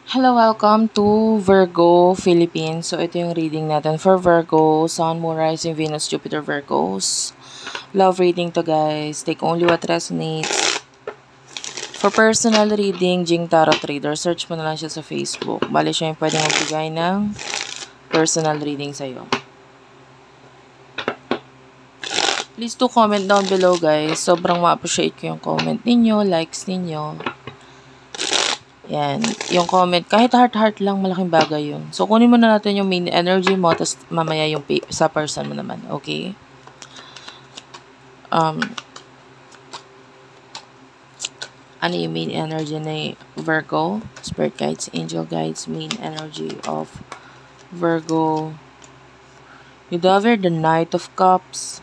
Hello, welcome to Virgo, Philippines. So, ito yung reading natin for Virgo, Sun, Moon, Rising, Venus, Jupiter, Virgos. Love reading to, guys. Take only what resonates. For personal reading, Jing Tarot Reader, search mo na lang siya sa Facebook. Bali siya yung pwedeng magbigay ng personal reading sa'yo. Please do comment down below, guys. Sobrang ma-appreciate ko yung comment ninyo, likes ninyo. Yan. Yung comment, kahit heart-heart lang, malaking bagay yun. So, kunin mo na natin yung main energy mo, tapos mamaya yung sa person mo naman. Okay? Ano yung main energy ni Virgo? Spirit guides, angel guides, main energy of Virgo. You discover the Knight of Cups,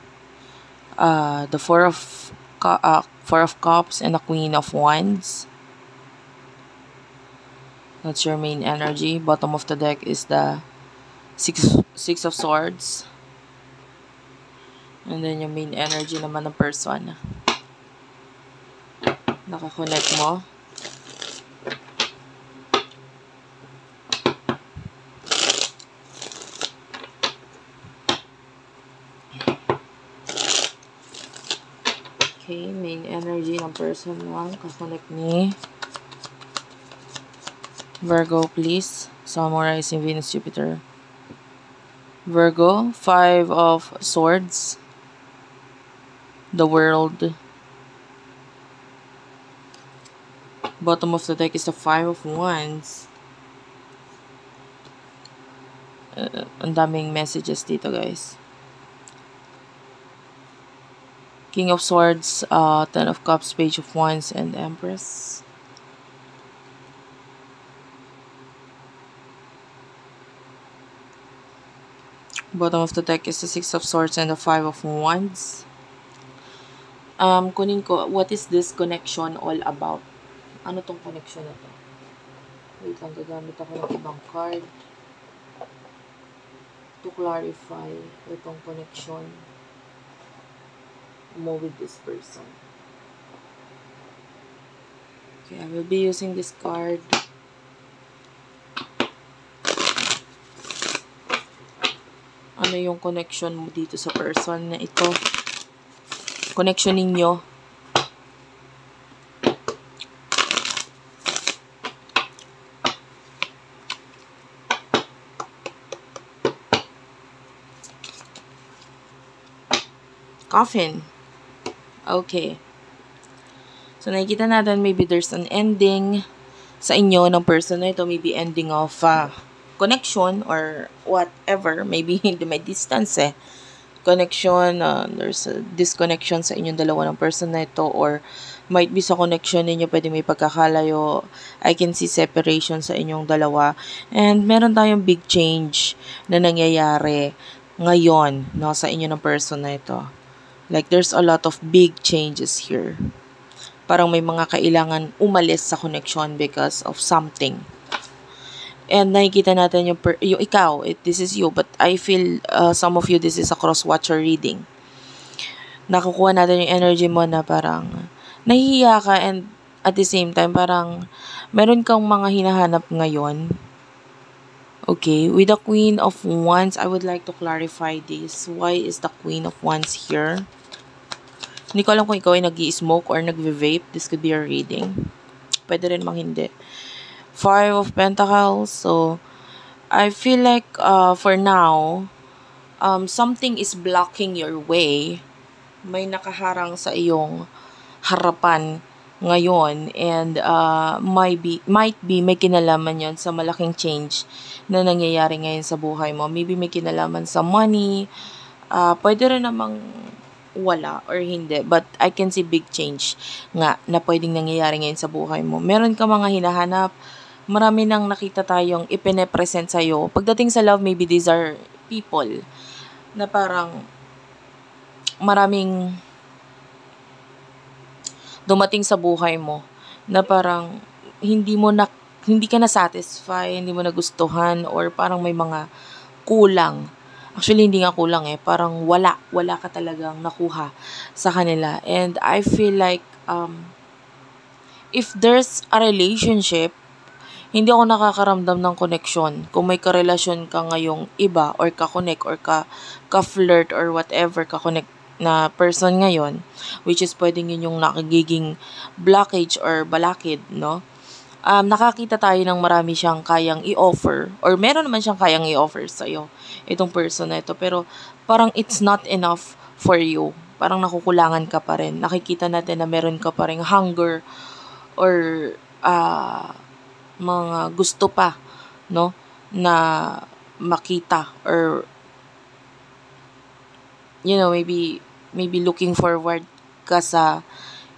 the Four of Cups, and the Queen of Wands. That's your main energy. Bottom of the deck is the Six of Swords. And then yung main energy naman ng person. Nakakonect mo. Okay, main energy ng person lang. Kakonect ni Virgo, please. Sun, Moon, Rising, Venus, Jupiter. Virgo, Five of Swords. The World. Bottom of the deck is the Five of Wands. Ang daming messages dito, guys. King of Swords, Ten of Cups, Page of Wands, and Empress. Bottom of the deck is the Six of Swords and the Five of Wands. Kunin ko, what is this connection all about? Ano tong connection na to? Wait lang, gagamit ako ng ibang card to clarify itong connection mo with this person. Okay, I will be using this card. Ano yung connection mo dito sa person na ito? Connection ninyo. Coffin. Okay. So, nakikita natin maybe there's an ending sa inyo ng person na ito. Maybe ending of connection or whatever. Maybe hindi may distance connection, there's a disconnection sa inyong dalawa ng person na ito, or might be sa connection ninyo pwede may pagkakalayo. I can see separation sa inyong dalawa, and meron tayong big change na nangyayari ngayon, no, sa inyo ng person na ito. Like there's a lot of big changes here. Parang may mga kailangan umalis sa connection because of something. And nakikita natin yung ikaw, this is you, but I feel some of you, this is a cross-watcher reading. Nakukuha natin yung energy mo na parang nahihiya ka, and at the same time, parang meron kang mga hinahanap ngayon. Okay, with the Queen of Wands, I would like to clarify this. Why is the Queen of Wands here? Hindi ko alam kung ikaw ay nag-i-smoke or nag-vape. This could be your reading. Pwede rin mang hindi. Five of Pentacles. So, I feel like for now, something is blocking your way. May nakaharang sa iyong harapan ngayon, and might be may kinalaman yon sa malaking change na nangyayari ngayon sa buhay mo. Maybe may kinalaman sa money. Pwede rin namang wala or hindi, but I can see big change nga na pwedeng nangyayari ngayon sa buhay mo. Meron ka mga hinahanap. Marami nang nakita tayong ipine-present sa'yo. Pagdating sa love, maybe these are people na parang maraming dumating sa buhay mo na parang hindi ka na satisfy, hindi mo nagustuhan, or parang may mga kulang. Actually, hindi nga kulang parang wala ka talagang nakuha sa kanila. And I feel like if there's a relationship, hindi ako nakakaramdam ng connection. Kung may karelasyon ka ngayong iba or ka-connect or ka-flirt or whatever ka-connect na person ngayon, which is pwedeng yun yung nakagiging blockage or balakid, no? Nakakita tayo ng marami siyang kayang i-offer or meron naman siyang kayang i-offer sa'yo, itong person na ito. Pero parang it's not enough for you. Parang nakukulangan ka pa rin. Nakikita natin na meron ka pa rin hunger or mga gusto pa, no, na makita or maybe looking forward ka sa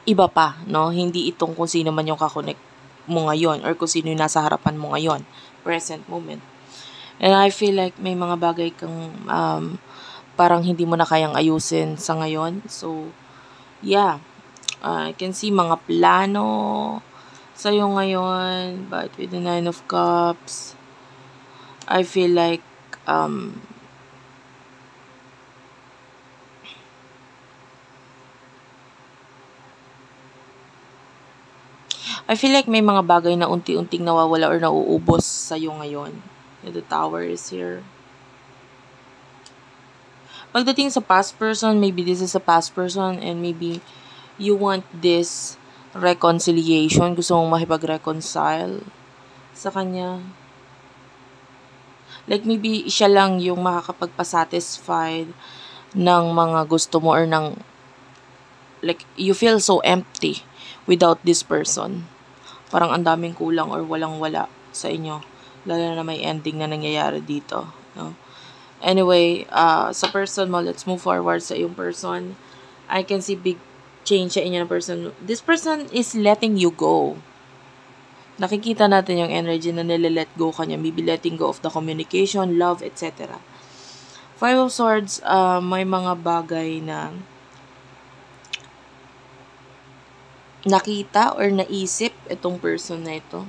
iba pa, no? Hindi itong kung sino man yung kakonect mo ngayon or kung sino yung nasa harapan mo ngayon, present moment. And I feel like may mga bagay kang parang hindi mo na kayang ayusin sa ngayon. So, yeah. I can see mga plano sa'yo ngayon, but with the 9 of Cups, I feel like may mga bagay na unti-unting nawawala or nauubos sa'yo ngayon. The Tower is here. Pagdating sa past person, maybe this is a past person and maybe you want this reconciliation. Gusto mong makipag-reconcile sa kanya. Like maybe siya lang yung makakapagpasatisfied ng mga gusto mo or ng like you feel so empty without this person. Parang ang daming kulang or walang-wala sa inyo. Lalo na may ending na nangyayari dito. No? Anyway, sa person mo, let's move forward sa iyong person. I can see big change sa inyo na person. This person is letting you go. Nakikita natin yung energy na nile-let go ka niya. Maybe letting go of the communication, love, etc. 5 of Swords, may mga bagay na nakita or naisip itong person na ito.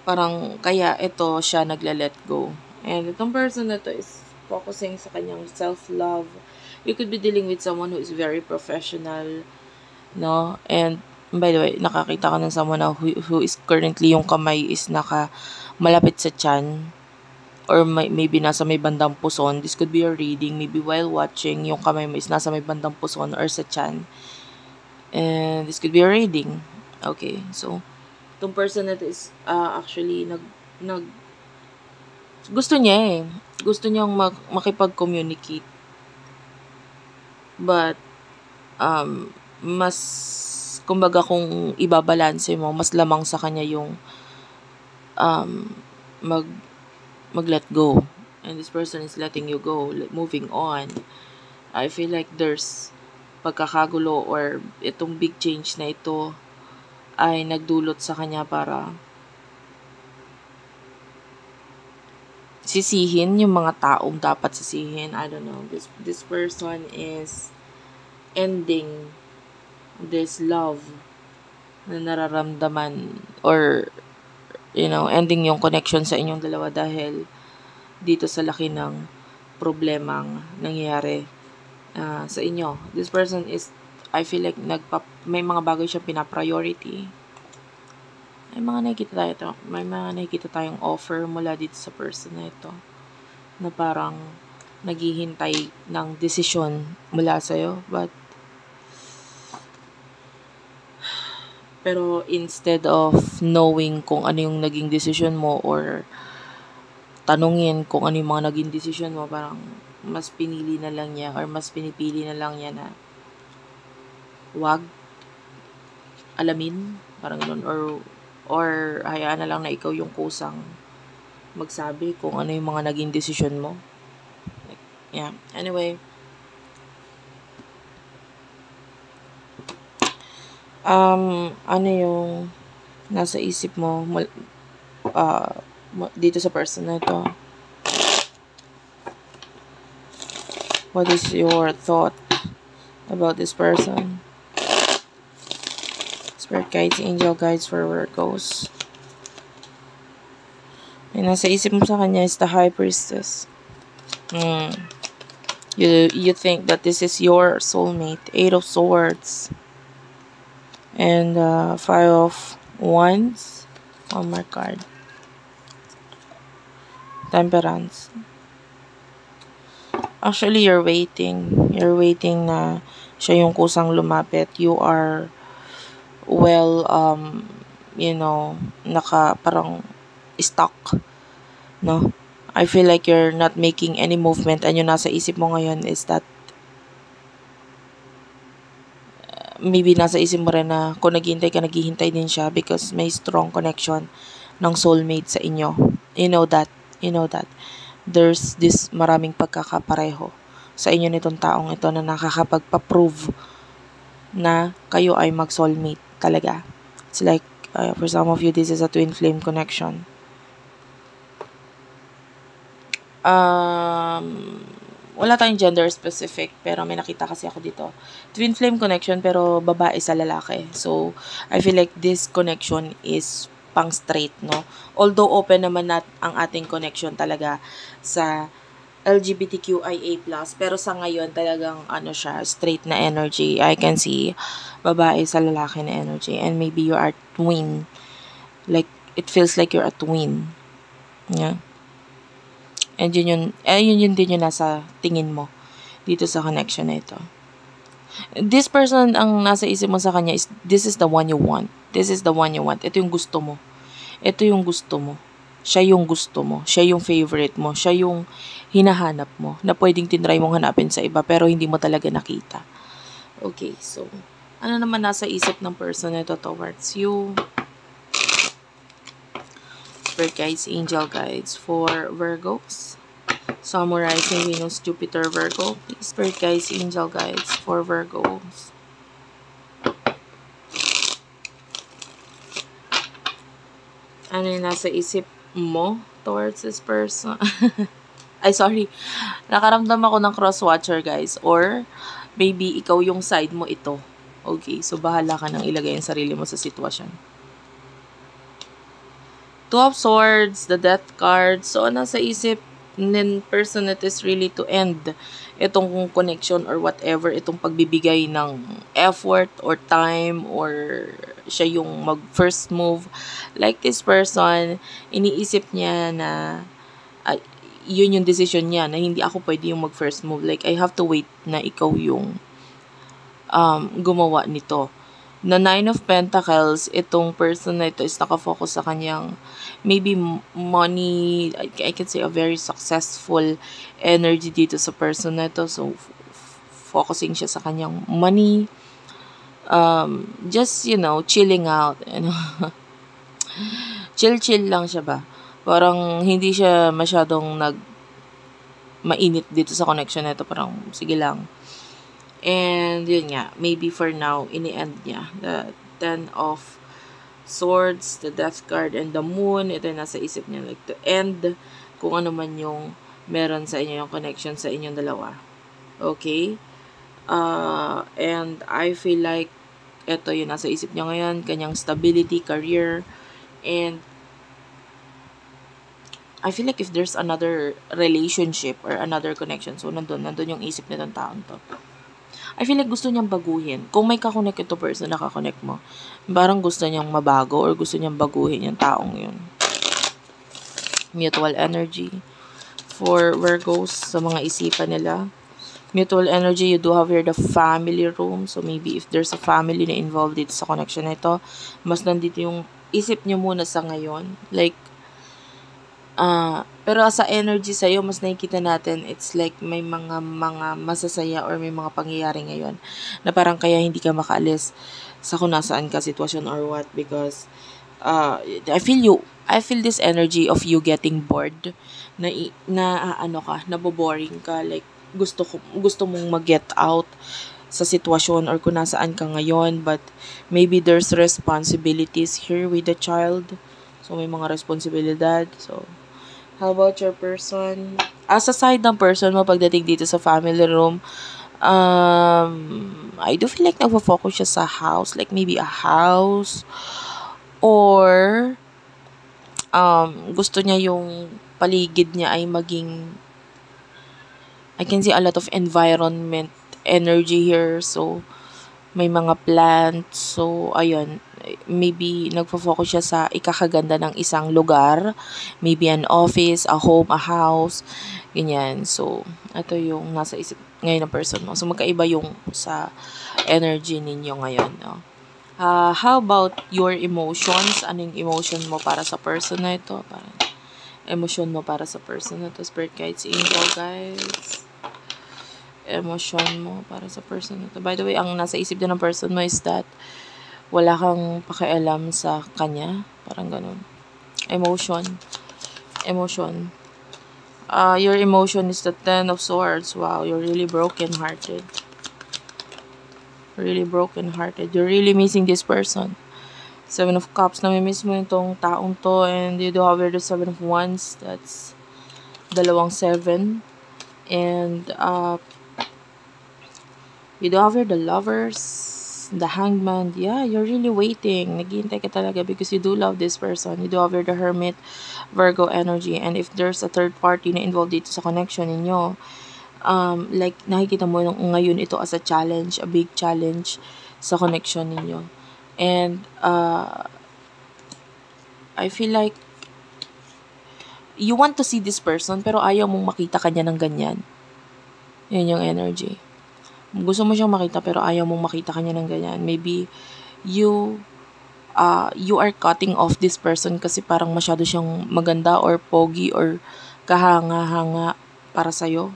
Parang kaya ito siya nagle-let go. And itong person na ito is focusing sa kanyang self-love. You could be dealing with someone who is very professional, no? And by the way, nakakita ka ng someone na who is currently yung kamay is malapit sa tiyan or maybe nasa may bandang puson. This could be a reading. Maybe while watching, yung kamay mo is nasa may bandang puson or sa tiyan. And this could be a reading. Okay, so itong person na ito is actually gusto niya Gusto niyang makipag-communicate. But mas kumbaga kung ibabalanse mo, mas lamang sa kanya yung mag-let go. And this person is letting you go, moving on. I feel like there's pagkakagulo or itong big change na ito ay nagdulot sa kanya para sisihin yung mga taong dapat sisihin. I don't know. This person is ending this love na nararamdaman or ending yung connection sa inyong dalawa dahil dito sa laki ng problemang nangyayari sa inyo. This person is, I feel like may mga bagay siyang pina-priority. May mga nakikita tayong offer mula dito sa person na ito na parang naghihintay ng desisyon mula sa'yo. Pero instead of knowing kung ano yung naging desisyon mo or tanungin kung ano yung mga naging desisyon mo, parang mas pinili na lang niya or mas pinipili na lang niya na wag alamin, parang ganun, or hayaan na lang na ikaw yung kusang magsabi kung ano yung mga naging desisyon mo. Yeah. Anyway, ano yung nasa isip mo dito sa person na ito? What is your thought about this person? Spirit guides, angel guides for where it goes. Yung nasa isip mo sa kanya is the High Priestess. You think that this is your soulmate. 8 of Swords. And 5 of Wands. One more card. Temperance. Actually, you're waiting. You're waiting na siya yung kusang lumapit. You are well, parang stuck, no? I feel like you're not making any movement and yung nasa isip mo ngayon is that maybe nasa isip mo rin na kung naghihintay din siya because may strong connection ng soulmate sa inyo. You know that. There's this maraming pagkakapareho sa inyo nitong taong ito na nakakapagpa-prove na kayo ay mag-soulmate talaga. It's like, for some of you, this is a twin flame connection. Wala tayong gender specific, pero may nakita kasi ako dito. Twin flame connection, pero babae sa lalaki. So, I feel like this connection is pang straight, no? Although open naman ang ating connection talaga sa LGBTQIA+, pero sa ngayon talagang siya, straight na energy. I can see babae sa lalaki na energy, and maybe you are twin. Like, it feels like you're a twin. Yeah. And yun din yung nasa tingin mo dito sa connection na ito. This person, ang nasa isip mo sa kanya is, this is the one you want. This is the one you want. Ito yung gusto mo. Ito yung gusto mo. Siya yung gusto mo. Siya yung favorite mo. Siya yung hinahanap mo na pwedeng tinry mong hanapin sa iba pero hindi mo talaga nakita. Okay, so, ano naman nasa isip ng person na ito towards you? Spirit guides, angel guides for Virgos. Summarizing Venus, Jupiter, Virgo. Please, Spirit guides, angel guides for Virgos. Ano yung nasa isip mo towards this person? Ay, sorry. Nakaramdam ako ng cross-watcher, guys. Or, maybe ikaw yung side mo ito. Okay, so bahala ka nang ilagay yung sarili mo sa sitwasyon. Two of Swords, the Death card. So, nasa isip ng person that is really to end itong connection or whatever, itong pagbibigay ng effort or time or siya yung mag-first move. Like this person, iniisip niya na yun yung decision niya na hindi ako pwede yung mag-first move. Like, I have to wait na ikaw yung gumawa nito. Na Nine of Pentacles, itong person na ito is nakafocus sa kanyang maybe money, I can say a very successful energy dito sa person na ito. So, focusing siya sa kanyang money. Just, chilling out. Chill lang siya ba? Parang hindi siya masyadong mainit dito sa connection na ito. Parang, sige lang. And, yun nga, maybe for now, ini-end niya. The Ten of Swords, the Death card, and the Moon. Ito yung nasa isip niya, like, to end kung ano man yung meron sa inyo, yung connection sa inyong dalawa. Okay? And I feel like ito yung nasa isip niya ngayon, kanyang stability, career, and I feel like if there's another relationship or another connection, so nandun yung isip nitong taon to. I feel like gusto niyang baguhin. Kung may kakonect ito person, nakakonect mo, parang gusto niyang mabago or gusto niyang baguhin yung taong yun. Mutual energy for Virgos sa mga isipan nila. Mutual energy, you do have here the family room. So maybe if there's a family na involved dito sa connection na ito, mas nandito yung isip niyo muna sa ngayon. Like, pero sa energy sa'yo, mas nakikita natin, it's like may mga masasaya or may mga pangyayari ngayon na parang kaya hindi ka makaalis sa kung nasaan ka sitwasyon or what, because I feel this energy of you getting bored, naboboring ka, like gusto mong mag-get out sa sitwasyon or kung nasaan ka ngayon, but maybe there's responsibilities here with the child. So may mga responsibilidad. So how about your person? As a side ng person mo pagdating dito sa family room, I do feel like nagpo-focus siya sa house. Like maybe a house. Or, gusto niya yung paligid niya ay maging, I can see a lot of environment energy here. So, may mga plants. So, ayun. maybe nagfo-focus siya sa ikakaganda ng isang lugar, maybe an office, a home, a house, ganyan. So, ito yung nasa isip ngayon ng person mo. So, magkaiba yung sa energy ninyo ngayon, no? How about your emotions? Anong emotion mo para sa person na ito? Parang emotion mo para sa person na ito. Spirit guides, angel guys. Emotion mo para sa person na ito. By the way, ang nasa isip din ng person mo is that wala kang pakialam sa kanya. Parang ganun. Emotion. Emotion. Your emotion is the Ten of Swords. Wow, you're really broken-hearted. Really broken-hearted. You're really missing this person. Seven of Cups. Namimiss mo itong taong to. And you do have the Seven of Wands. That's dalawang 7. And you do have the Lovers. The Hangman. Yeah, you're really waiting. Naghihintay ka talaga because you do love this person. You do have the Hermit, Virgo energy. And if there's a third party na involved dito sa connection ninyo, like nakikita mo ngayon ito as a challenge, a big challenge sa connection ninyo. And I feel like you want to see this person pero ayaw mong makita kanya ng ganyan. Yun yung energy. Gusto mo siyang makita pero ayaw mong makita kanya ng ganyan. Maybe you are cutting off this person kasi parang masyado siyang maganda or pogi or kahanga-hanga para sa'yo.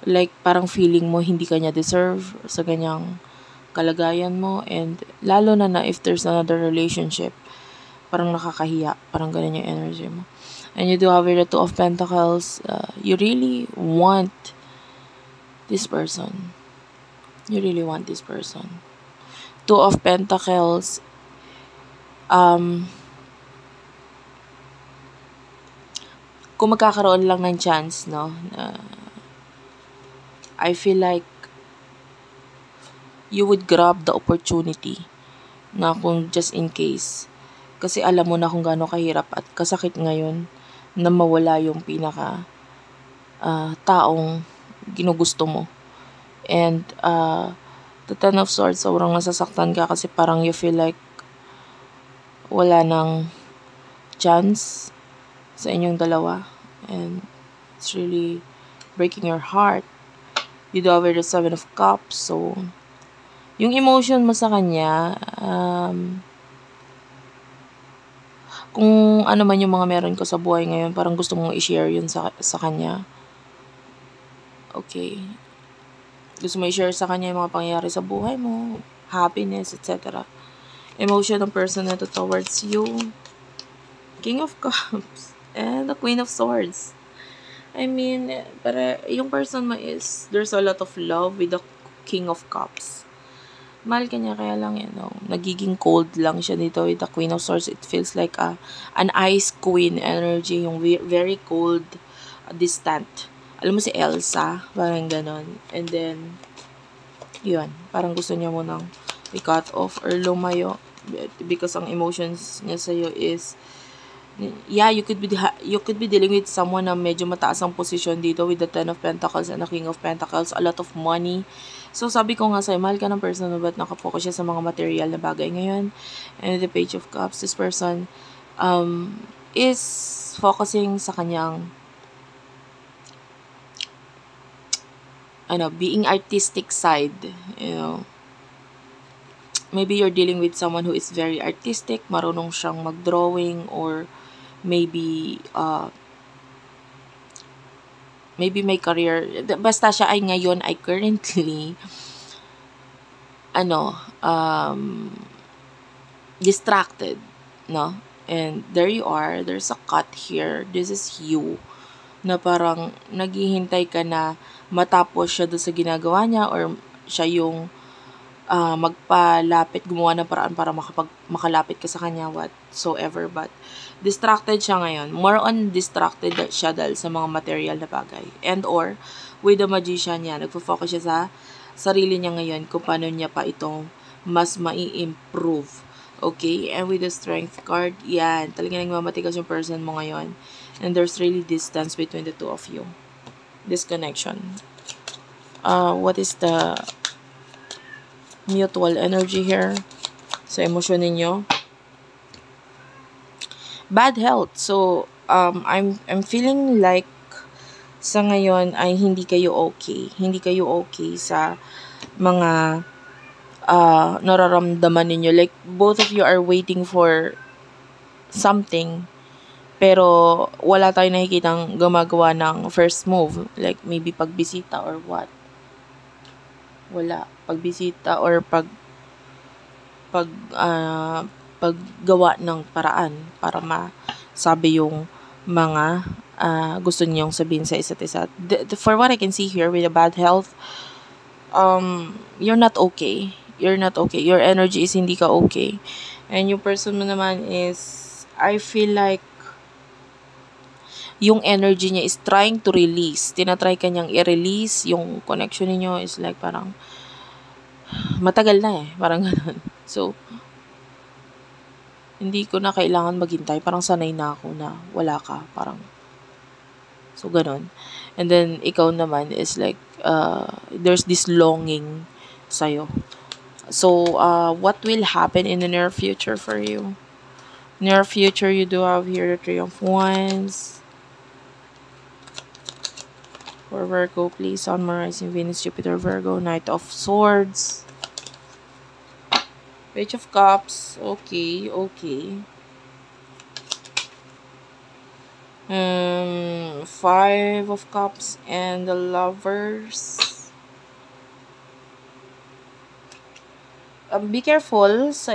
Like parang feeling mo hindi kanya deserve sa ganyang kalagayan mo. And lalo na if there's another relationship, parang nakakahiya. Parang ganun yung energy mo. And you do have the Two of Pentacles. You really want this person. You really want this person. Two of Pentacles. Kung magkakaroon lang ng chance, no? I feel like you would grab the opportunity na kung just in case. Kasi alam mo na kung gaano kahirap at kasakit ngayon na mawala yung pinaka taong ginugusto mo. And the Ten of Swords, sobrang nasasaktan ka kasi parang you feel like wala nang chance sa inyong dalawa. And it's really breaking your heart. You do have the Seven of Cups. So, yung emotion mo sa kanya, kung ano man yung mga meron ko sa buhay ngayon, parang gusto mong i-share yun sa kanya. Okay. Gusto mo i-share sa kanya yung mga pangyayari sa buhay mo, happiness, etc. Emotion ng person na to towards you. King of Cups. And the Queen of Swords. I mean, para yung person mo is, there's a lot of love with the King of Cups. Mahal ka niya, kaya lang, nagiging cold lang siya dito with the Queen of Swords. It feels like an ice queen energy, yung very cold, distant. Alam mo si Elsa, parang ganon. And then, yun, parang gusto niya mo nang i-cut off or lumayo because ang emotions niya sa'yo is, yeah, you could be dealing with someone na medyo mataas ang posisyon dito with the Ten of Pentacles and the King of Pentacles, a lot of money. So, sabi ko nga sa'yo, mahal ka ng person na ba't nakafocus siya sa mga material na bagay ngayon. And the Page of Cups, this person is focusing sa kanyang being artistic side, maybe you're dealing with someone who is very artistic, marunong siyang mag-drawing, or maybe may career, basta siya ay ngayon ay currently distracted, no? And there you are, there's a cut here, this is you, na parang naghihintay ka na matapos siya doon sa ginagawa niya or siya yung magpalapit, gumawa ng paraan para makalapit ka sa kanya, whatsoever. But distracted siya ngayon. More on distracted siya dahil sa mga material na bagay. And or, with the Magician niya, nagpo-focus siya sa sarili niya ngayon kung paano niya pa itong mas mai-improve. Okay? And with the Strength card, yan, talagang nagmamatigas yung person mo ngayon. And there's really distance between the two of you. Disconnection. What is the mutual energy here? sa emosyon ninyo. Bad health. So, I'm feeling like sa ngayon ay hindi kayo okay. Hindi kayo okay sa mga nararamdaman ninyo. Like, both of you are waiting for something, pero wala tayong nakikitang gumagawa ng first move. Like, maybe pagbisita or what. Wala. Pagbisita or paggawa ng paraan para masabi yung mga gusto niyong sabihin sa isa't isa. For what I can see here with the bad health, you're not okay. You're not okay. Your energy is hindi ka okay. And yung person mo naman is, I feel like yung energy niya is trying to release. Tinatry ka niyang i-release. Yung connection niyo is like parang matagal na parang ganun. So, hindi ko na kailangan maghintay. Parang sanay na ako na wala ka. Parang, so ganun. And then, ikaw naman is like, there's this longing sa'yo. So, what will happen in the near future for you? Near future, you do have here the Three of Wands. For Virgo, please, Sun, Moon, Rising, Venus, Jupiter, Virgo, Knight of Swords. Page of Cups. Okay. 5 of Cups and the Lovers. Be careful sa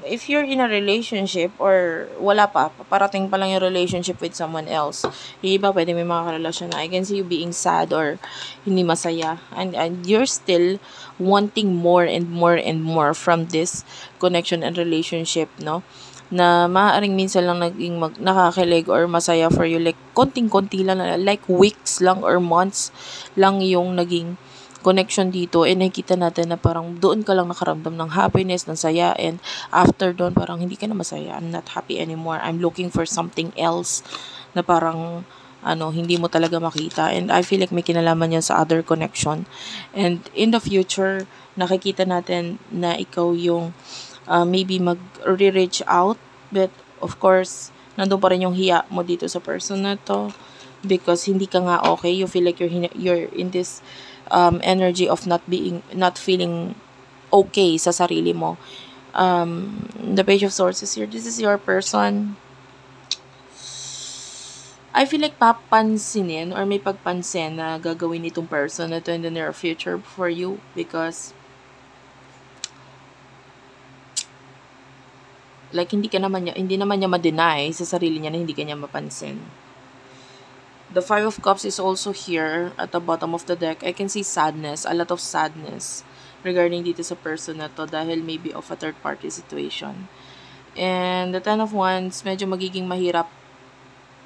if you're in a relationship or wala pa, parating pa lang yung relationship with someone else. Yung iba, pwede may mga karelasyon na I can see you being sad or hindi masaya. And you're still wanting more and more and more from this connection and relationship, no? Na maaaring minsan lang naging nakakilig or masaya for you. Like, konting-konti lang, like weeks lang or months lang yung naging connection dito, and nakikita natin na parang doon ka lang nakaramdam ng happiness, ng saya, and after doon parang hindi ka na masaya. I'm not happy anymore. I'm looking for something else na parang hindi mo talaga makita, and I feel like may kinalaman yan sa other connection. And in the future, nakikita natin na ikaw yung maybe mag-reach out, but of course, nandun pa rin yung hiya mo dito sa person na to because hindi ka nga okay. You feel like you're in this energy of not feeling okay sa sarili mo. The Page of Swords is here. This is your person. I feel like papansinin or may pagpansin na gagawin nitong person na to in the near future for you because like hindi naman niya ma-deny sa sarili niya na hindi kanya mapansin. The 5 of Cups is also here at the bottom of the deck. I can see sadness, a lot of sadness regarding dito sa person na to dahil maybe of a third party situation. And the 10 of Wands, medyo magiging mahirap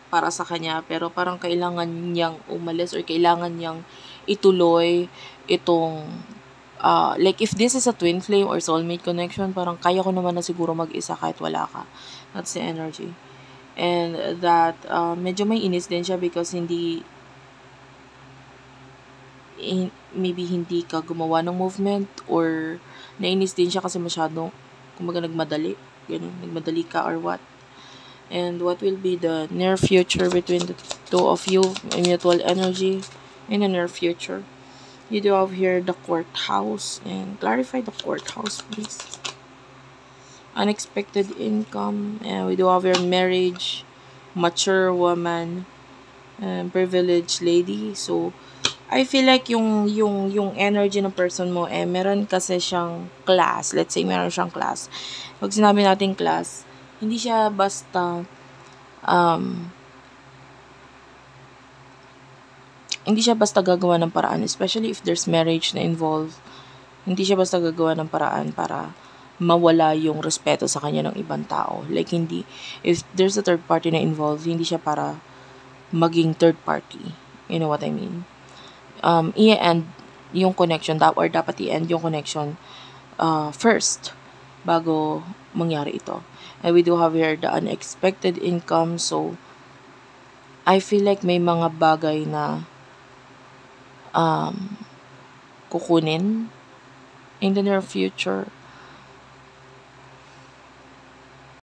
para sa kanya pero parang kailangan niyang umalis or kailangan niyang ituloy itong like if this is a twin flame or soulmate connection, parang kaya ko naman na siguro mag-isa kahit wala ka. That's the energy. And that medyo may inis din siya because maybe hindi ka gumawa ng movement or nainis din siya kasi masyadong nagmadali ka or what. And what will be the near future between the two of you, mutual energy in the near future? You do have here the courthouse, and clarify the courthouse, please. Unexpected income, and we do have your marriage, mature woman, privileged lady. So I feel like yung energy ng person mo meron kasi siyang class. Let's say meron siyang class. Pag sinabi natin class, hindi siya basta gagawa ng paraan, especially if there's marriage na involved. Hindi siya basta gagawa ng paraan para mawala yung respeto sa kanya ng ibang tao. Like, if there's a third party na involved, hindi siya para maging third party. You know what I mean? I-end yung connection, or dapat i-end yung connection first, bago mangyari ito. And we do have here the unexpected income, so I feel like may mga bagay na kukunin in the near future.